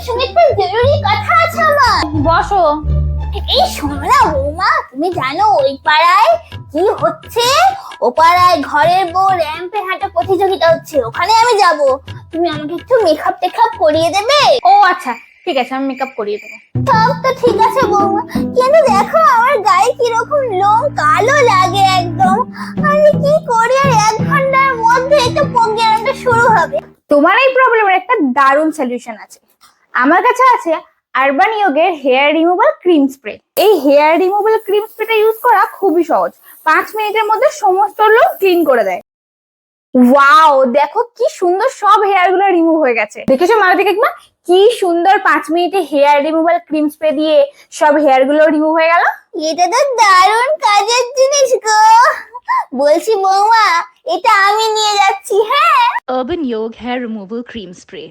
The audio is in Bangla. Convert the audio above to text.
তোমার সঙ্গে একটা জরুরি কথা আছে আমার। বসো। এই শোনো না বৌমা, তুমি জানো ওই পাড়ায় কি হচ্ছে? ও পাড়ায় ঘরের বউ র্যাম্পে হাঁটা প্রতিযোগিতা হচ্ছে, ওখানে আমি যাব। তুমি আমাকে একটু মেকআপ টেকআপ করিয়ে দেবে? ও আচ্ছা, ঠিক আছে, আমি মেকআপ করিয়ে দেবো। সব তো ঠিক আছে বৌমা, কিন্তু দেখো আমার গায়ে কিরকম লোম কালো লাগে একদম। আমি কি করি? আর 1 ঘন্টার মধ্যে একটা প্রোগ্রামটা শুরু হবে। তোমার এই প্রবলেমের একটা দারুণ সলিউশন আছে। আমার কাছে আছে আরবান ইয়োগের হেয়ার রিমুভাল ক্রিম স্প্রে। এই হেয়ার রিমুভাল ক্রিম স্প্রেটা ইউজ করা খুবই সহজ। 5 মিনিটের মধ্যে সমস্ত লোম ক্লিন করে দেয়। ওয়াও, দেখো কি সুন্দর, সব হেয়ার গুলো রিমুভ হয়ে গেছে। দেখেছো মালতী কাকিমা, কি সুন্দর 5 মিনিটে হেয়ার রিমুভাল ক্রিম স্প্রে দিয়ে সব হেয়ার গুলো রিমুভ হয়ে গেল। এটা তো দারুণ কাজের জিনিস গো। বলছি বৌমা, এটা আমি নিয়ে যাচ্ছি। হ্যাঁ, Urban Yog Hair Removal Cream Spray.